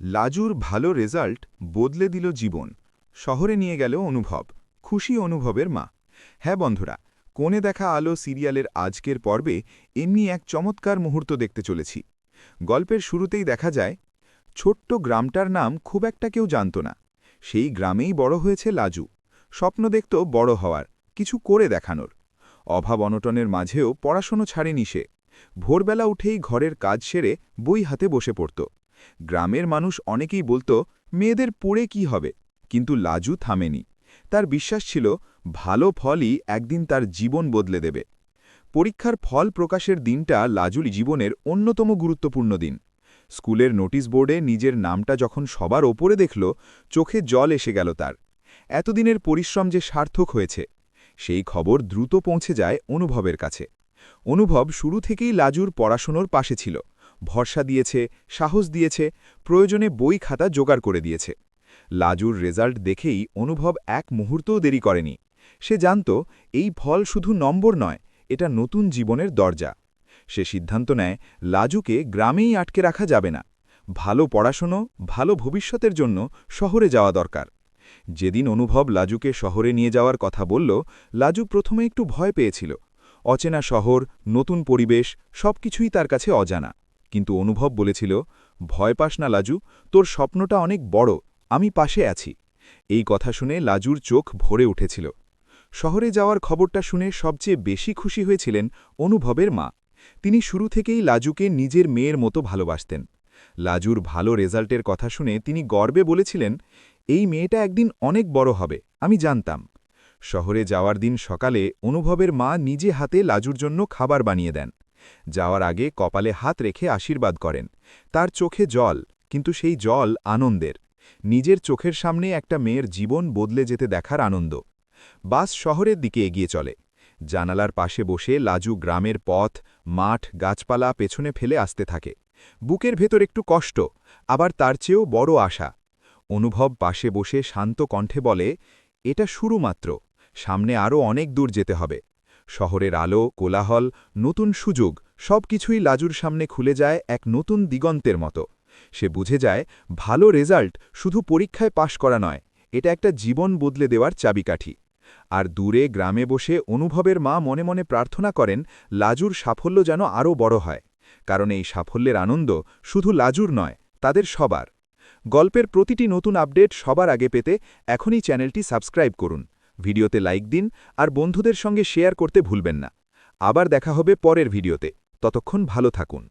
লাজুর ভালো রেজাল্ট বদলে দিল জীবন। শহরে নিয়ে গেল অনুভব, খুশি অনুভবের মা। হ্যাঁ বন্ধুরা, কোণে দেখা আলো সিরিয়ালের আজকের পর্বে এমনি এক চমৎকার মুহূর্ত দেখতে চলেছি। গল্পের শুরুতেই দেখা যায় ছোট্ট গ্রামটার নাম খুব একটা কেউ জানত না। সেই গ্রামেই বড় হয়েছে লাজু। স্বপ্ন দেখত বড় হওয়ার, কিছু করে দেখানোর। অভাব অনটনের মাঝেও পড়াশোনা ছাড়েনি সে। ভোরবেলা উঠেই ঘরের কাজ সেরে বই হাতে বসে পড়ত। গ্রামের মানুষ অনেকেই বলতো মেয়েদের পড়ে কি হবে, কিন্তু লাজু থামেনি। তার বিশ্বাস ছিল ভালো ফলই একদিন তার জীবন বদলে দেবে। পরীক্ষার ফল প্রকাশের দিনটা লাজুর জীবনের অন্যতম গুরুত্বপূর্ণ দিন। স্কুলের নোটিশ বোর্ডে নিজের নামটা যখন সবার ওপরে দেখল, চোখে জল এসে গেল তার। এতদিনের পরিশ্রম যে সার্থক হয়েছে, সেই খবর দ্রুত পৌঁছে যায় অনুভবের কাছে। অনুভব শুরু থেকেই লাজুর পড়াশোনার পাশে ছিল, ভরসা দিয়েছে, সাহস দিয়েছে, প্রয়োজনে বই খাতা জোগাড় করে দিয়েছে। লাজুর রেজাল্ট দেখেই অনুভব এক মুহূর্তও দেরি করেনি। সে জানত এই ফল শুধু নম্বর নয়, এটা নতুন জীবনের দরজা। সে সিদ্ধান্ত নেয় লাজুকে গ্রামেই আটকে রাখা যাবে না। ভালো পড়াশোনা, ভালো ভবিষ্যতের জন্য শহরে যাওয়া দরকার। যেদিন অনুভব লাজুকে শহরে নিয়ে যাওয়ার কথা বলল, লাজু প্রথমে একটু ভয় পেয়েছিল। অচেনা শহর, নতুন পরিবেশ, সবকিছুই তার কাছে অজানা। কিন্তু অনুভব বলেছিল, ভয় পাস না লাজু, তোর স্বপ্নটা অনেক বড়, আমি পাশে আছি। এই কথা শুনে লাজুর চোখ ভরে উঠেছিল। শহরে যাওয়ার খবরটা শুনে সবচেয়ে বেশি খুশি হয়েছিলেন অনুভবের মা। তিনি শুরু থেকেই লাজুকে নিজের মেয়ের মতো ভালোবাসতেন। লাজুর ভালো রেজাল্টের কথা শুনে তিনি গর্বে বলেছিলেন, এই মেয়েটা একদিন অনেক বড় হবে, আমি জানতাম। শহরে যাওয়ার দিন সকালে অনুভবের মা নিজে হাতে লাজুর জন্য খাবার বানিয়ে দেন। যাওয়ার আগে কপালে হাত রেখে আশীর্বাদ করেন। তার চোখে জল, কিন্তু সেই জল আনন্দের। নিজের চোখের সামনে একটা মেয়ের জীবন বদলে যেতে দেখার আনন্দ। বাস শহরের দিকে এগিয়ে চলে। জানালার পাশে বসে লাজু গ্রামের পথ, মাঠ, গাছপালা পেছনে ফেলে আসতে থাকে। বুকের ভেতর একটু কষ্ট, আবার তার চেয়েও বড় আশা। অনুভব পাশে বসে শান্ত কণ্ঠে বলে, এটা শুরু মাত্র, সামনে আরও অনেক দূর যেতে হবে। শহরের আলো, কোলাহল, নতুন সুযোগ, সবকিছুই লাজুর সামনে খুলে যায় এক নতুন দিগন্তের মতো। সে বুঝে যায় ভালো রেজাল্ট শুধু পরীক্ষায় পাশ করা নয়, এটা একটা জীবন বদলে দেওয়ার চাবিকাঠি। আর দূরে গ্রামে বসে অনুভবের মা মনে মনে প্রার্থনা করেন লাজুর সাফল্য যেন আরও বড় হয়। কারণ এই সাফল্যের আনন্দ শুধু লাজুর নয়, তাদের সবার। গল্পের প্রতিটি নতুন আপডেট সবার আগে পেতে এখনই চ্যানেলটি সাবস্ক্রাইব করুন, ভিডিওতে লাইক দিন, আর বন্ধুদের সঙ্গে শেয়ার করতে ভুলবেন না। আবার দেখা হবে পরের ভিডিওতে। ততক্ষণ ভালো থাকুন।